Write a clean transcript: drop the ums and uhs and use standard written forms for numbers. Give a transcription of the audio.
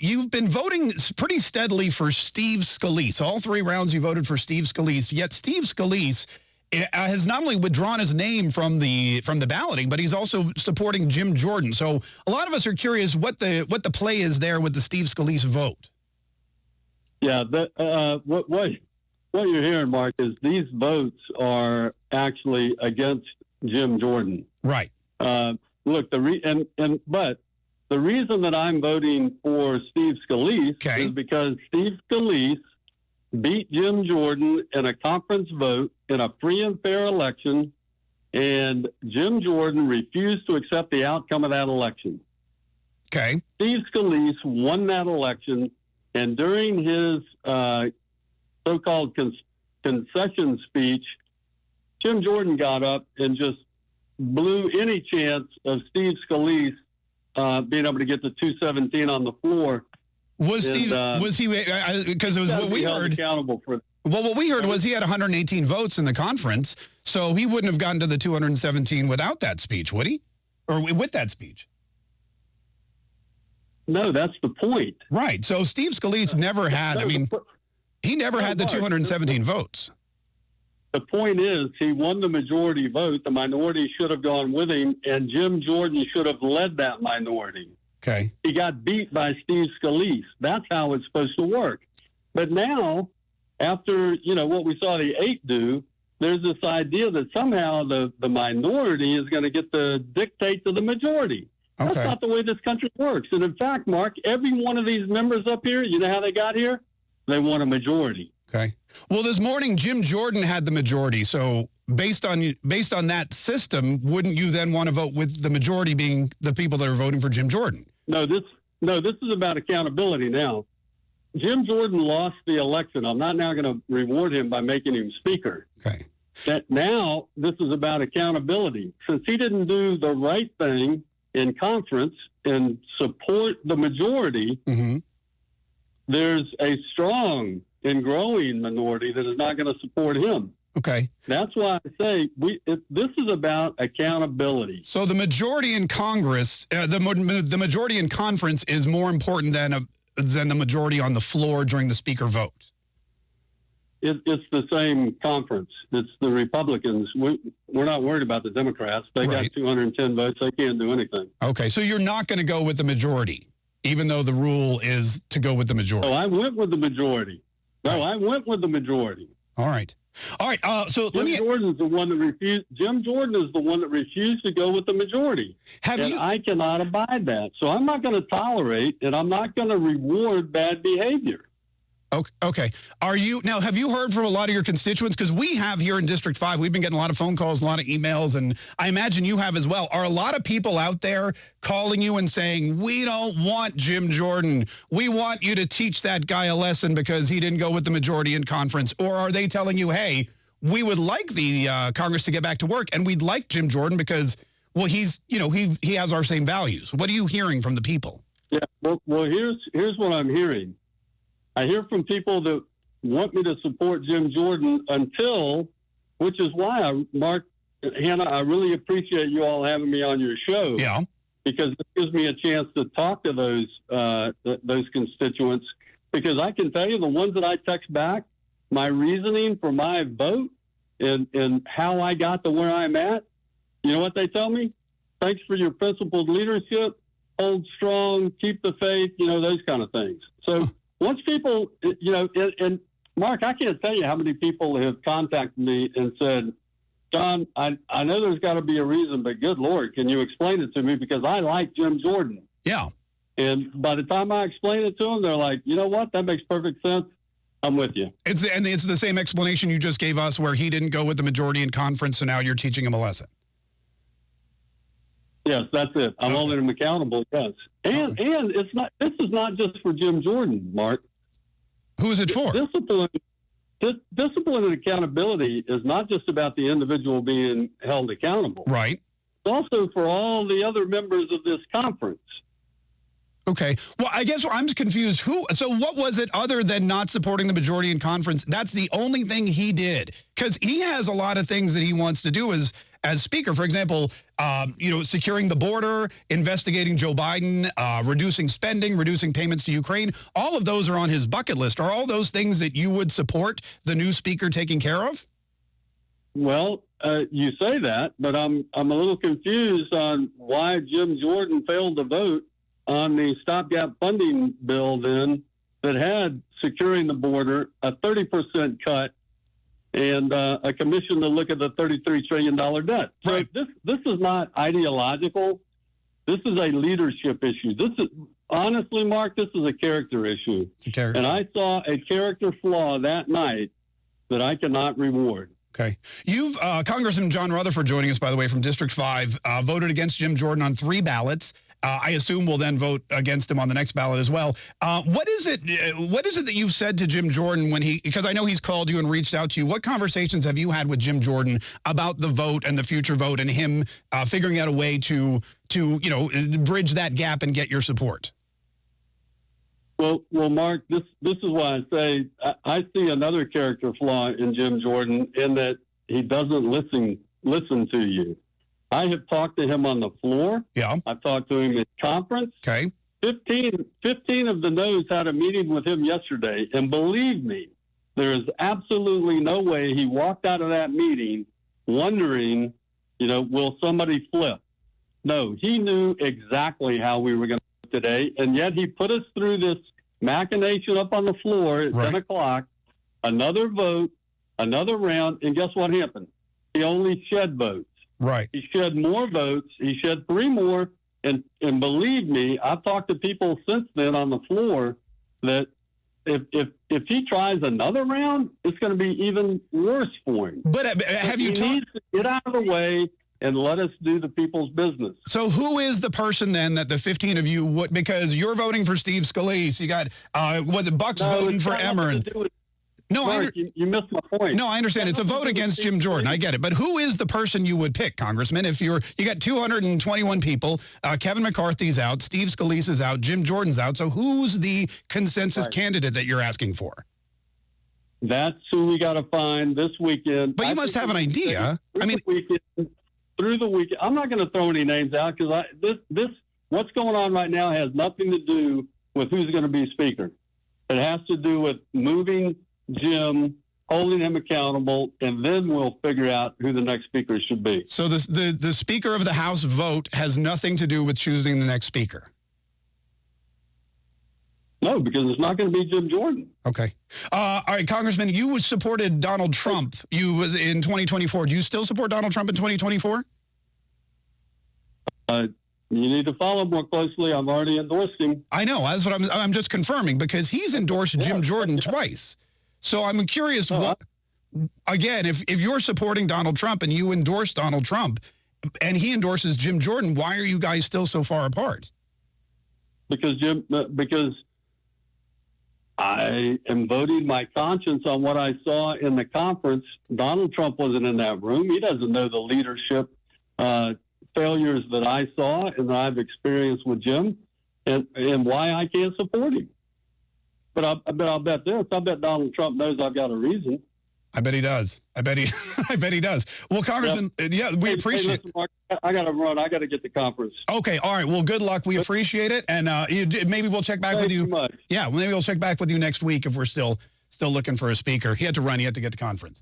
you've been voting pretty steadily for Steve Scalise. All 3 rounds you voted for Steve Scalise, yet Steve Scalise has not only withdrawn his name from the balloting, but he's also supporting Jim Jordan. So a lot of us are curious what the play is there with the Steve Scalise vote. Yeah, what you're hearing, Mark, is these votes are actually against Jim Jordan. Right. Look, but the reason that I'm voting for Steve Scalise is because Steve Scalise beat Jim Jordan in a conference vote in a free and fair election, and Jim Jordan refused to accept the outcome of that election. Okay. Steve Scalise won that election, and during his so-called concession speech, Jim Jordan got up and just blew any chance of Steve Scalise being able to get to 217 on the floor. Was he? Because it was what we heard. Accountable for. Well, what we heard was he had 118 votes in the conference, so he wouldn't have gotten to the 217 without that speech, would he? Or with that speech? No, that's the point. Right. So Steve Scalise never had. I mean, he never had the 217 votes. The point is, he won the majority vote. The minority should have gone with him, and Jim Jordan should have led that minority. Okay. He got beat by Steve Scalise. That's how it's supposed to work. But now, after what we saw the 8 do, there's this idea that somehow the minority is going to get to dictate to the majority. That's not the way this country works. And in fact, Mark, every one of these members up here, you know how they got here? They want a majority. Okay. Well, this morning, Jim Jordan had the majority. So based on that system, wouldn't you then want to vote with the majority being the people that are voting for Jim Jordan? No, this is about accountability now. Jim Jordan lost the election. I'm not now going to reward him by making him speaker. Okay. That now this is about accountability. Since he didn't do the right thing in conference and support the majority, there's a strong and growing minority that is not going to support him. Okay. That's why I say this is about accountability. So the majority in Congress, the majority in conference is more important than the majority on the floor during the speaker vote. It's the same conference. It's the Republicans. We're not worried about the Democrats. They got 210 votes. They can't do anything. Okay, so you're not going to go with the majority, even though the rule is to go with the majority. Oh, I went with the majority. No, I went with the majority. All right. So Jim Jordan is the one that refused. Jim Jordan is the one that refused to go with the majority. I cannot abide that. So I'm not going to tolerate, and I'm not going to reward bad behavior. Okay. Have you heard from a lot of your constituents? Because we have here in District 5, we've been getting a lot of phone calls, a lot of emails, and I imagine you have as well. Are a lot of people out there calling you and saying, we don't want Jim Jordan. We want you to teach that guy a lesson because he didn't go with the majority in conference? Or are they telling you, hey, we would like the Congress to get back to work, and we'd like Jim Jordan because, well, he has our same values. What are you hearing from the people? Yeah, well, here's what I'm hearing. I hear from people that want me to support Jim Jordan which is why, Hannah, I really appreciate you all having me on your show. Yeah. Because it gives me a chance to talk to those constituents. Because I can tell you the ones that I text back, my reasoning for my vote and how I got to where I'm at, you know what they tell me? Thanks for your principled leadership, hold strong, keep the faith, those kind of things. So once people, and Mark, I can't tell you how many people have contacted me and said, John, I know there's got to be a reason, but good Lord, can you explain it to me? Because I like Jim Jordan. Yeah. And by the time I explain it to them, they're like, you know what? That makes perfect sense. I'm with you. It's the same explanation you just gave us where he didn't go with the majority in conference, so now you're teaching him a lesson. Yes, that's it. I'm holding him accountable, yes. And this is not just for Jim Jordan, Mark. Who is it for? Discipline and accountability is not just about the individual being held accountable. Right. It's also for all the other members of this conference. Okay. Well, I guess I'm confused. So what was it other than not supporting the majority in conference? That's the only thing he did. Because he has a lot of things that he wants to do as as Speaker. For example, securing the border, investigating Joe Biden, reducing spending, reducing payments to Ukraine. All of those are on his bucket list. Are all those things that you would support the new Speaker taking care of? Well, you say that, but I'm a little confused on why Jim Jordan failed to vote on the stopgap funding bill then that had securing the border, a 30% cut, and a commission to look at the $33 trillion debt. Right. So this is not ideological. This is a leadership issue. This is, honestly, Mark, this is a character issue. It's a character. And I saw a character flaw that night that I cannot reward. Okay. You've, Congressman John Rutherford joining us, by the way, from District 5, voted against Jim Jordan on 3 ballots. I assume we'll then vote against him on the next ballot as well. What is it that you've said to Jim Jordan when because I know he's called you and reached out to you. What conversations have you had with Jim Jordan about the vote and the future vote and him figuring out a way to bridge that gap and get your support? Well, Mark, this is why I say I see another character flaw in Jim Jordan in that he doesn't listen to you. I have talked to him on the floor. Yeah. I've talked to him in conference. Okay. 15 of the no's had a meeting with him yesterday. And believe me, there is absolutely no way he walked out of that meeting wondering, will somebody flip? No, he knew exactly how we were going to vote today. And yet he put us through this machination up on the floor at 10 o'clock, another vote, another round. And guess what happened? He only shed votes. Right. He shed more votes. He shed 3 more. And believe me, I've talked to people since then on the floor that if he tries another round, it's going to be even worse for him. But have you talked? He needs to get out of the way and let us do the people's business. So who is the person then that the 15 of you would, because you're voting for Steve Scalise, you got Buck's voting for Emmer. No, Mark, you missed my point. No, I understand. It's a vote against Jim Jordan. I get it. But who is the person you would pick, Congressman? If you got 221 people, Kevin McCarthy's out, Steve Scalise is out, Jim Jordan's out. So who's the consensus candidate that you're asking for? That's who we got to find this weekend. But you must have an idea. Through the weekend, I'm not going to throw any names out because what's going on right now has nothing to do with who's going to be Speaker. It has to do with moving Jim, holding him accountable, and then we'll figure out who the next Speaker should be. So the Speaker of the House vote has nothing to do with choosing the next Speaker? No, because it's not going to be Jim Jordan. Okay. All right, Congressman, you supported Donald Trump. You was in 2024. Do you still support Donald Trump in 2024? You need to follow more closely. I've already endorsed him. I know. That's what I'm just confirming because he's endorsed Jim Jordan twice. So I'm curious, again, if you're supporting Donald Trump and you endorse Donald Trump and he endorses Jim Jordan, why are you guys still so far apart? Because I am voting my conscience on what I saw in the conference. Donald Trump wasn't in that room. He doesn't know the leadership failures that I saw and that I've experienced with Jim and why I can't support him. But I'll bet this. I bet Donald Trump knows I've got a reason. I bet he does. I bet he does. Well, Congressman, we appreciate it. Mark, I got to run. I got to get the conference. Okay. All right. Well, good luck. We appreciate it. And maybe we'll check back with you. Much. Yeah. Maybe we'll check back with you next week if we're still looking for a speaker. He had to run. He had to get to conference.